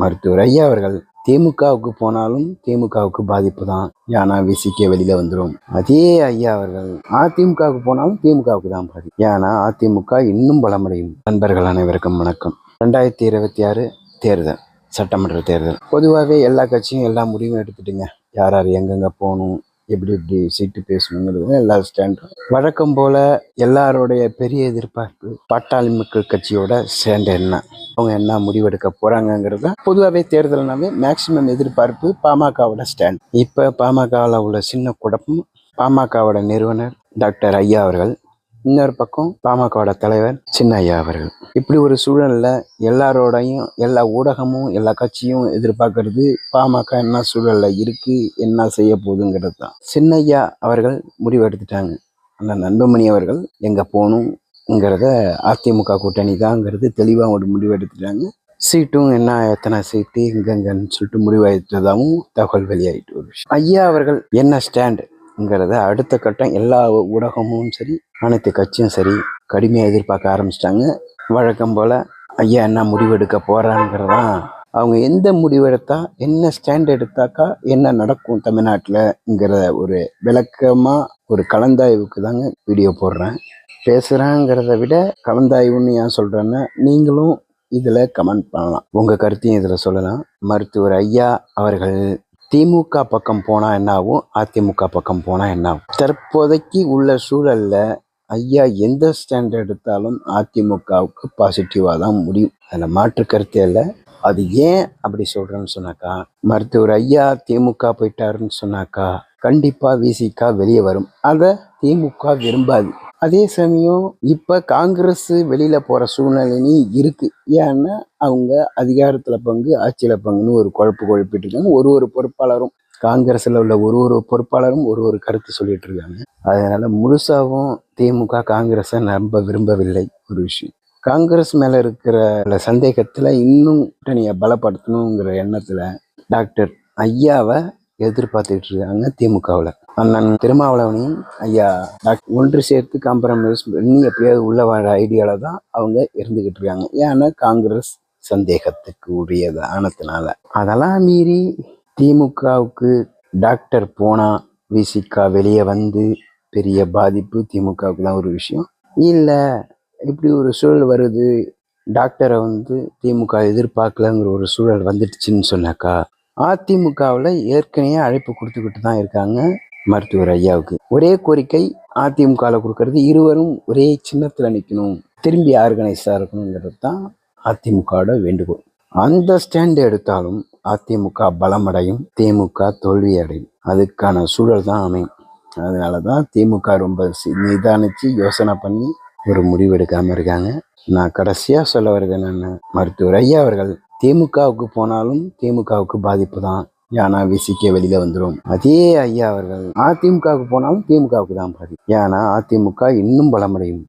மருத்துவர் ஐயா அவர்கள் திமுகவுக்கு போனாலும் திமுகவுக்கு பாதிப்பு தான். ஏன்னா விசிக்க வெளியில வந்துடும். அதே ஐயா அவர்கள் அதிமுகவுக்கு போனாலும் திமுகவுக்கு தான் பாதிப்பு. ஏன்னா அதிமுக இன்னும் பலமடையும். நண்பர்கள் அனைவருக்கும் வணக்கம். 2026 தேர்தல், சட்டமன்ற தேர்தல். பொதுவாகவே எல்லா கட்சியும் எல்லா முடிவும் எடுத்துட்டுங்க. யார் யார் எங்கெங்க போகணும், எப்படி எப்படி சீட்டு பேசணுங்கிறது எல்லா ஸ்டாண்டும் வழக்கம் போல. எல்லாருடைய பெரிய எதிர்பார்ப்பு பாட்டாளி மக்கள் கட்சியோட ஸ்டாண்ட் என்ன, அவங்க என்ன முடிவெடுக்க போறாங்கிறத. பொதுவாகவே தேர்தல்னாவே மேக்சிமம் எதிர்பார்ப்பு பாமகவோட ஸ்டாண்ட். இப்போ பாமகவில் உள்ள சின்ன குழப்பம், பாமகவோட நிறுவனர் டாக்டர் ஐயா அவர்கள், இன்னொரு பக்கம் பாமகவோட தலைவர் சின்ன ஐயா அவர்கள். இப்படி ஒரு சூழல்ல எல்லாரோடையும் எல்லா ஊடகமும் எல்லா கட்சியும் எதிர்பார்க்கறது பாமக என்ன சூழல்ல இருக்கு, என்ன செய்ய போகுதுங்கிறது தான். சின்ன ஐயா அவர்கள் முடிவு எடுத்துட்டாங்க. அந்த அன்புமணி அவர்கள் எங்க போகணுங்கிறத அதிமுக கூட்டணி தாங்கிறது தெளிவாக ஒரு முடிவு எடுத்துட்டாங்க. சீட்டும் என்ன, எத்தனை சீட்டு இங்கன்னு சொல்லிட்டு முடிவெடுத்ததாகவும் தகவல் வெளியாயிட்டு ஒரு விஷயம். ஐயா அவர்கள் என்ன ஸ்டாண்டுங்கிறத அடுத்த கட்டம் எல்லா ஊடகமும் சரி, அனைத்து கட்சியும் சரி கடுமையாக எதிர்பார்க்க ஆரம்பிச்சிட்டாங்க. வழக்கம் போல ஐயா என்ன முடிவெடுக்க போறாங்கிறதான். அவங்க எந்த முடிவெடுத்தா, என்ன ஸ்டாண்ட் எடுத்தாக்கா என்ன நடக்கும் தமிழ்நாட்டில்ங்கிற ஒரு விளக்கமா ஒரு கலந்தாய்வுக்கு தாங்க வீடியோ போடுறேன். பேசுகிறேங்கிறத விட கலந்தாய்வுன்னு ஏன் சொல்கிறேன்னா, நீங்களும் இதில் கமெண்ட் பண்ணலாம், உங்கள் கருத்தையும் இதில் சொல்லலாம். மருத்துவர் ஐயா அவர்கள் திமுக பக்கம் போனால் என்ன ஆகும், அதிமுக பக்கம் போனால் என்ன ஆகும்? தற்போதைக்கு உள்ள சூழலில் ஐயா எந்த ஸ்டாண்ட் எடுத்தாலும் அதிமுகவுக்கு பாசிட்டிவாக தான் முடியும். அதில் மாற்று கருத்தே இல்லை. அது ஏன் அப்படி சொல்கிறேன்னு சொன்னாக்கா, மருத்துவர் ஐயா திமுக போயிட்டாருன்னு சொன்னாக்கா கண்டிப்பாக விசிக வெளியே வரும். அதை திமுக விரும்பாது. அதே சமயம் இப்போ காங்கிரஸ் வெளியில் போகிற சூழ்நிலைன்னு இருக்குது. ஏன்னா அவங்க அதிகாரத்தில் பங்கு, ஆட்சியில் பங்குன்னு ஒரு குழப்பிட்டு இருக்காங்க. ஒரு பொறுப்பாளரும், காங்கிரஸில் உள்ள ஒரு பொறுப்பாளரும் ஒரு கருத்து சொல்லிட்டு இருக்காங்க. அதனால முழுசாகவும் திமுக காங்கிரஸை நம்ப விரும்பவில்லை. ஒரு விஷயம், காங்கிரஸ் மேலே இருக்கிற சந்தேகத்தில் இன்னும் கூட்டணியை பலப்படுத்தணுங்கிற எண்ணத்தில் டாக்டர் ஐயாவை எதிர்பார்த்துட்டு இருக்காங்க திமுகவில். அண்ணன் திருமாவளவனையும் ஐயா ஒன்று சேர்த்து காம்ப்ரமைஸ் பண்ணி எப்படியாவது உள்ள வர ஐடியாவில் தான் அவங்க இருந்துக்கிட்டு இருக்காங்க. ஏன்னா காங்கிரஸ் சந்தேகத்துக்கு உரியது ஆனதுனால. அதெல்லாம் மீறி திமுகவுக்கு டாக்டர் போனால் விசிக வெளியே வந்து பெரிய பாதிப்பு திமுகவுக்கு தான் ஒரு விஷயம் இல்லை. இப்படி ஒரு சூழல் வருது, டாக்டரை திமுக எதிர்பார்க்கலங்கிற ஒரு சூழல் வந்துடுச்சுன்னு சொன்னாக்கா, அதிமுகவில் ஏற்கனவே அழைப்பு கொடுத்துக்கிட்டு தான் இருக்காங்க மருத்துவர் ஐயாவுக்கு. ஒரே கோரிக்கை அதிமுகவில் கொடுக்கறது, இருவரும் ஒரே சின்னத்தில் நிற்கணும், திரும்பி ஆர்கனைஸாக இருக்கணுங்கிறது தான் அதிமுகவோட வேண்டுகோள். அந்த ஸ்டாண்ட் எடுத்தாலும் அதிமுக பலமடையும், திமுக தோல்வி அடையும். அதுக்கான சூழல் தான் அமையும். அதனால தான் திமுக ரொம்ப நிதானித்து யோசனை பண்ணி ஒரு முடிவு எடுக்காமல் இருக்காங்க. நான் கடைசியாக சொல்ல வருது என்னென்ன, மருத்துவர் ஐயா அவர்கள் திமுகவுக்கு போனாலும் திமுகவுக்கு பாதிப்பு தான். ஏன்னா விசிக்க வெளியில வந்துடும். அதே ஐயா அவர்கள் அதிமுகவுக்கு போனாலும் திமுகவுக்கு தான் பாதிப்பு. ஏன்னா அதிமுக இன்னும் பலமடையும்.